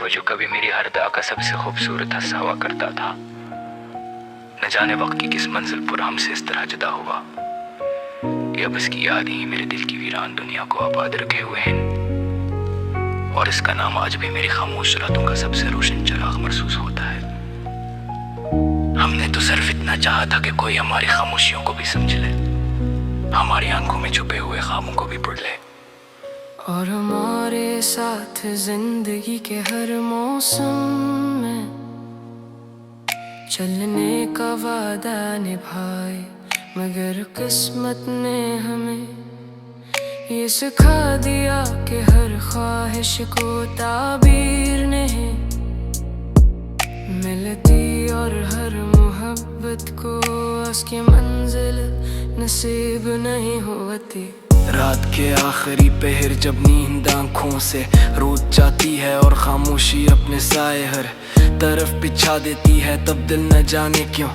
वो जो कभी मेरी हर अदा का सबसे खूबसूरत हिस्सा हुआ करता था, न जाने वक्त की किस मंजिल पर हमसे इस तरह जुदा हुआ। ये अब इसकी याद ही मेरे दिल की वीरान दुनिया को आबाद रखे हुए हैं, और इसका नाम आज भी मेरी खामोश रातों का सबसे रोशन चिराग महसूस होता है। हमने तो सिर्फ इतना चाहा था कि कोई हमारी खामोशियों को भी समझ ले, हमारी आंखों में छुपे हुए ख्वाबों को भी पढ़ ले, और हमारे साथ जिंदगी के हर मौसम में चलने का वादा निभाए। मगर किस्मत ने हमें ये सिखा दिया कि हर ख्वाहिश को ताबीर नहीं मिलती, और हर मोहब्बत को उसकी मंजिल नसीब नहीं होती। रात के आखिरी पहर जब नींद आँखों से रूठ जाती है और खामोशी अपने साए हर तरफ बिछा देती है, तब दिल न जाने क्यों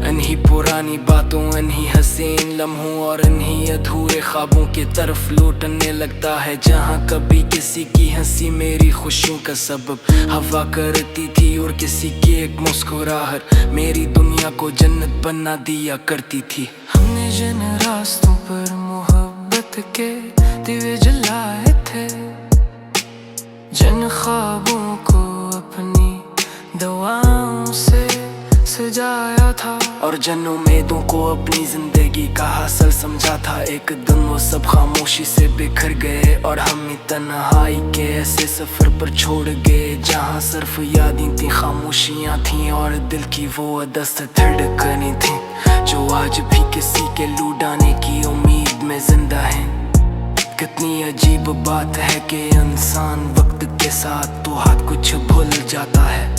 अनही पुरानी बातों, अनही हसीन लम्हों और अनही अधूरे ख्वाबों की तरफ लौटने लगता है। जहाँ कभी किसी की हंसी मेरी खुशियों का सबब हवा करती थी, और किसी की एक मुस्कुराहट मेरी दुनिया को जन्नत बना दिया करती थी। हमने जिन रास्तों पर मोहब्बत के दिए जलाए थे, जिन ख्वाबों को अपनी दुआओं से सजाया था, और जिन उम्मीदों को अपनी जिंदगी का हासिल समझा था, एक दिन वो सब खामोशी से बिखर गए और हम ही तन्हाई के ऐसे सफर पर छोड़ गए, जहाँ सिर्फ यादें थी, खामोशियाँ थीं और दिल की वो दस्त धड़कनें थीं, जो आज भी किसी के लुटाने की उम्मीद में जिंदा है। कितनी अजीब बात है कि इंसान वक्त के साथ तो हाथ कुछ भूल जाता है,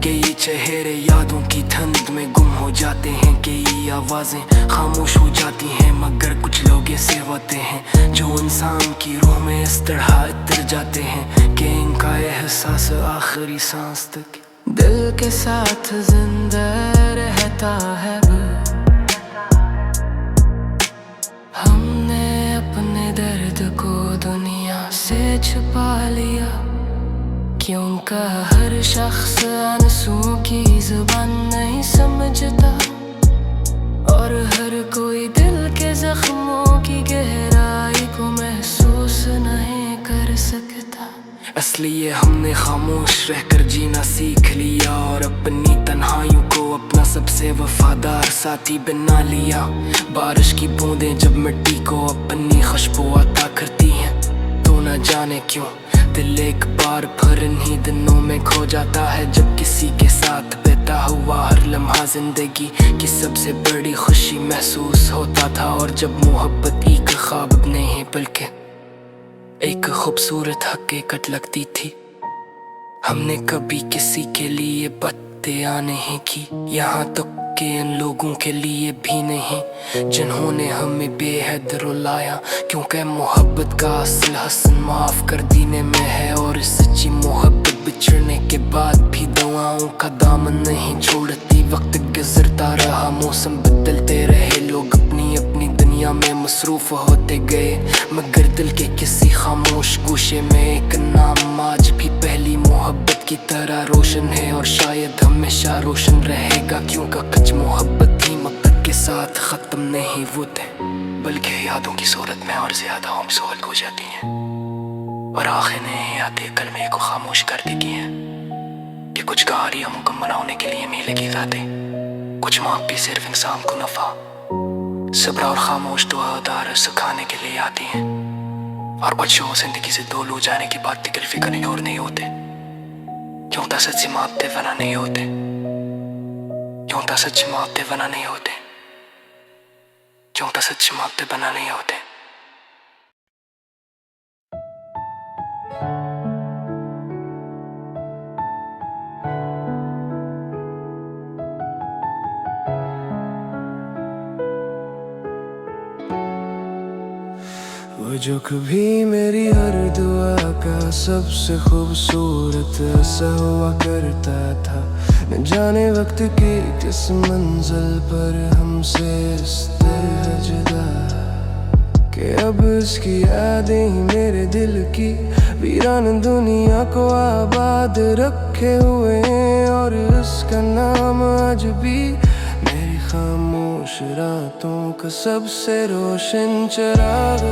कि ये चेहरे यादों की धुंध में गुम हो जाते हैं, कि ये आवाजें खामोश हो जाती हैं। मगर कुछ लोग ऐसे होते हैं जो इंसान की रूह में इस तरह उतर जाते हैं कि इनका एहसास आखिरी सांस तक दिल के साथ जिंदा रहता है। हमने अपने दर्द को दुनिया से छुपा लिया, क्योंकि हर शख्स आंसुओं की जुबान नहीं समझता, और हर कोई दिल के जख्मों की गहराई को महसूस नहीं कर सकता। इसलिए हमने खामोश रहकर जीना सीख लिया, और अपनी तन्हाइयों को अपना सबसे वफादार साथी बना लिया। बारिश की बूंदें जब मिट्टी को अपनी खुशबू अता करती हैं, तो न जाने क्यों दिल एक बार फिर इन्हीं दिनों में खो जाता है, जब किसी के साथ बीता हुआ हर लम्हा जिंदगी की सबसे बड़ी खुशी महसूस होता था, और जब मोहब्बत एक ख्वाब नहीं बल्कि एक खूबसूरत हकीकत लगती थी। हमने कभी किसी के लिए बत्तियां नहीं की, यहाँ तक कि इन लोगों के लिए भी नहीं जिन्होंने हमें बेहद रुलाया, क्योंकि मोहब्बत का असल हसन माफ कर देने में है, और इस सच्ची मोहब्बत बिछड़ने के बाद भी दुआओं का दामन नहीं छोड़ती। वक्त गुजरता रहा, मौसम बदलते रहे, लोग अपनी अपनी दुनिया में मसरूफ होते गए, मगर दिल के किसी खामोश गोशे में एक नाम आज भी पहली मोहब्बत की तरह रोशन है, और शायद हमेशा रोशन रहेगा, क्योंकि कुछ मोहब्बत ही मकसद के साथ खत्म नहीं होते, बल्कि यादों की सूरत में और ज्यादा हमसोहल हो जाती हैं, और आखिर नहीं आते कलमे को खामोश कर देती हैं, कि कुछ कहानियां मुकम्मल होने के लिए मेले की गाते, कुछ मौत भी सिर्फ इंसान को नफा सब्र और खामोश दुआदार सिखाने के लिए आती हैं, और कुछ शो जिंदगी से दूर हो जाने की बात तकलीफ करने और नहीं होते, क्यों ता सच्ची मापते बना नहीं होते, क्यों ता सच्ची मापते बना नहीं होते, क्यों ता सच्ची मापते बना नहीं होते। वो जो कभी मेरी हर दुआ का सबसे खूबसूरत ऐसा हुआ करता था, न जाने वक्त की किस मंजिल पर हमसे इस तरह जुदा, कि अब इसकी यादें ही मेरे दिल की वीरान दुनिया को आबाद रखे हुए हैं। और इसका नाम आज भी मेरी खामोश रातों का सबसे रोशन चिराग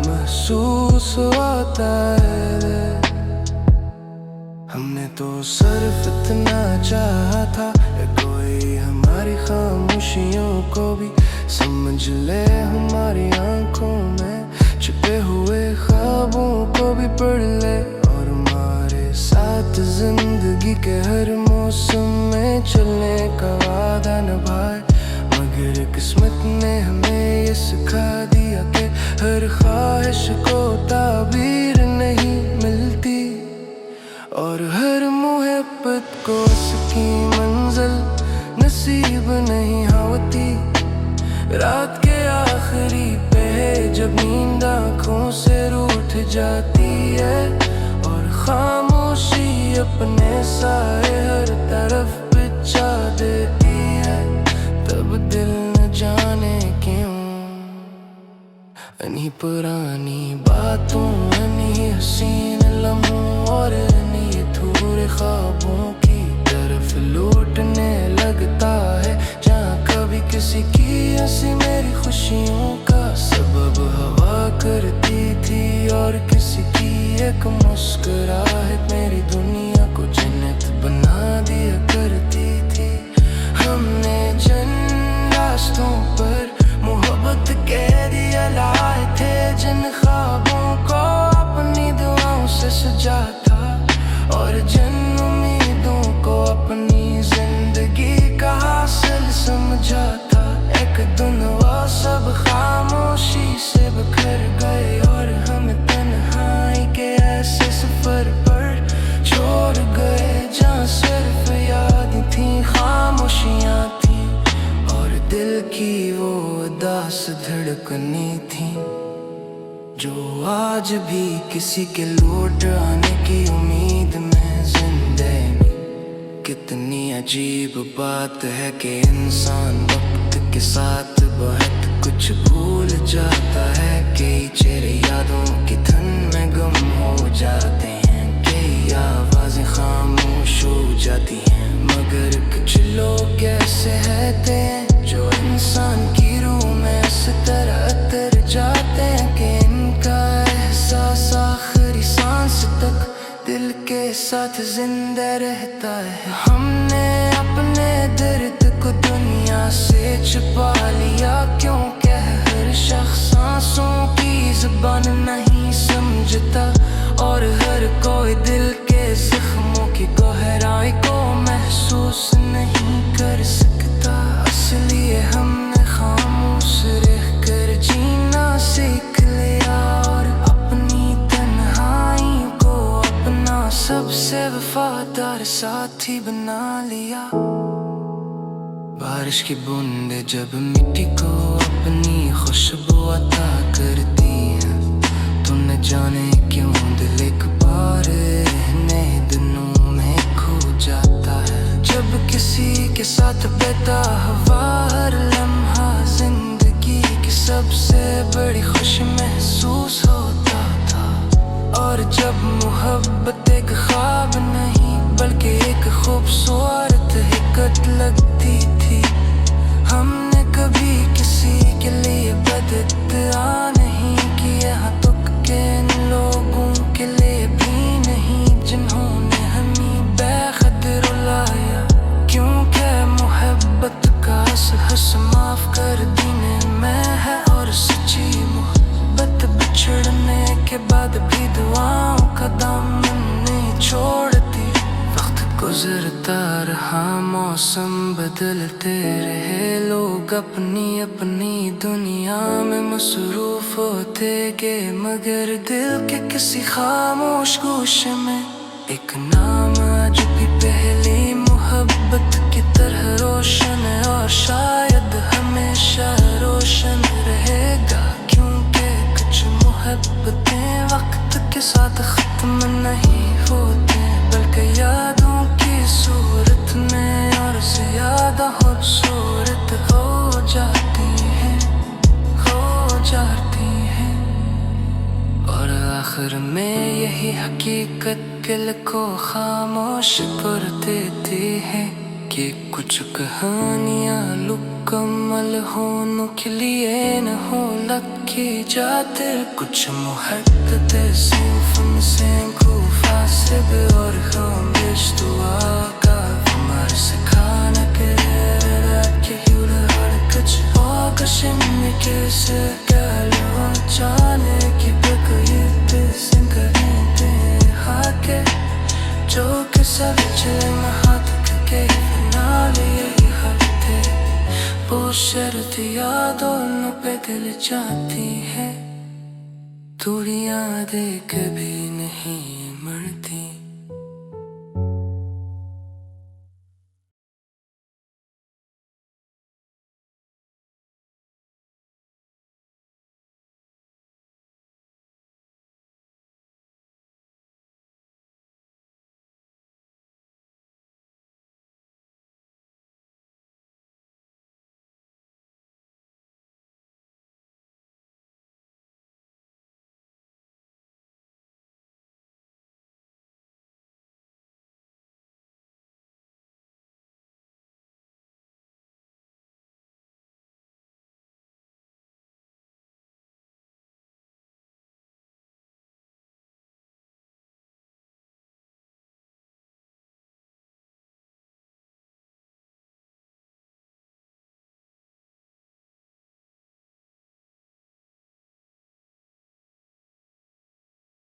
महसूस होता है। हमने तो सिर्फ इतना चाहा था कि कोई हमारी खामोशियों को भी समझ ले, हमारी आंखों में छिपे हुए ख्वाबों को भी पढ़ ले, और हमारे साथ जिंदगी के हर मौसम में चलने का वादा निभाए। मगर किस्मत ने हमें ये सिखा दिया कि हर ख्वाहिश को ताबीर नहीं मिलती, और हर मुहब्बत को उसकी मंजिल नसीब नहीं होती। रात के आखिरी पे जब नींद आँखों से रूठ जाती है, और खामोशी अपने साए हर तरफ बिछा देती है, तब दिल न जाने क्यों इन्हीं पुरानी बातों, इन्हीं हसीन लम्हों और इन्हीं अधूरे ख्वाबों की तरफ लौटने लगता है। जहाँ कभी किसी की हंसी मेरी खुशियों का सबब हवा करती थी, और किसी की एक मुस्कुराहट मेरी दुनिया को जन्नत बना दिया करती थी। हमने जिन रास्तों पर मोहब्बत के दिया लाए थे, जिन ख्वाबों को अपनी दुआओं से सजा था, और जिन उम्मीदों को अपनी जिंदगी का हासिल समझा था, एक दिन वो सब खामोशी से बिखर गए, और हम तन्हाई के ऐसे सफर पर छोड़ गए जहाँ सिर्फ यादें थी, खामोशियाँ थी, और दिल की वो उदास धड़कनें थी, जो आज भी किसी के लौट आने की उम्मीद में जिंदा है। कितनी अजीब बात है कि इंसान वक्त के साथ बहुत कुछ भूल जाता है। कई चेहरे यादों की धुन में गुम हो जाते हैं, कई आवाजें खामोश हो जाती हैं, मगर कुछ लोग ऐसे रहते हैं जो इंसान की रूह में इस तरह उतर जाते हैं कि इनका एहसास आखिरी सांस तक दिल के साथ जिंदा रहता है। हमने अपने दर्द को दुनिया से छुपा लिया, क्योंकि हर शख्स सांसों की जुबान नहीं समझता, और हर कोई दिल के जख्मों की गहराई को महसूस नहीं कर सकता। इसलिए हमने खामोश रहकर जीना सीख लिया, और अपनी तन्हाई को अपना सबसे वफादार साथी बना लिया। बारिश की बूंदें जब मिट्टी को अपनी खुशबू अता करती है, तो न जाने क्यों दिल एक बार नए दिनों में खो जाता है। जब किसी के साथ बहता हवा हर लम्हा जिंदगी की सबसे बड़ी खुशी महसूस होता था, और जब मोहब्बत एक ख्वाब नहीं बल्कि एक खूबसूरत हकीकत लगती थी। हमने कभी किसी के लिए बददुआ नहीं किया, यहाँ तक के इन लोगों के लिए भी नहीं जिन्होंने हमें बेखुद रुलाया, क्योंकि मोहब्बत का हस माफ कर देने में है, और सच्ची मोहब्बत बिछड़ने के बाद भी दुआओं का दामन नहीं छोड़ती। वक्त गुजरता रहा, मौसम बदलते रहे, लोग अपनी अपनी दुनिया में मसरूफ होते गए, मगर दिल के किसी खामोश गोशे में एक नाम आज भी पहली मोहब्बत की तरह रोशन है, और शायद हमेशा रोशन रहेगा, क्योंकि कुछ मोहब्बतें वक्त के साथ खत्म नहीं होते, बल्कि यादों की सूरत में और ज्यादा खूबसूरत हो जाती हैं, हो जाती हैं। आखिर में यही हकीकत दिल को खामोश कर देती है कि कुछ कहानियाँ मुकम्मल होने के लिए न हो लकी जाते कुछ मुहक्कत सिंफम से फासिब और खामिश दुआ का Varsa kana kere ki yule har kuch hoga şimdi kese galo जाने की बकयत सिंकरते हाके जो के सब चले हाथ के फिनाले यही हरते वो शर्त यादों पे दिल जाती है दूरियां दे कभी नहीं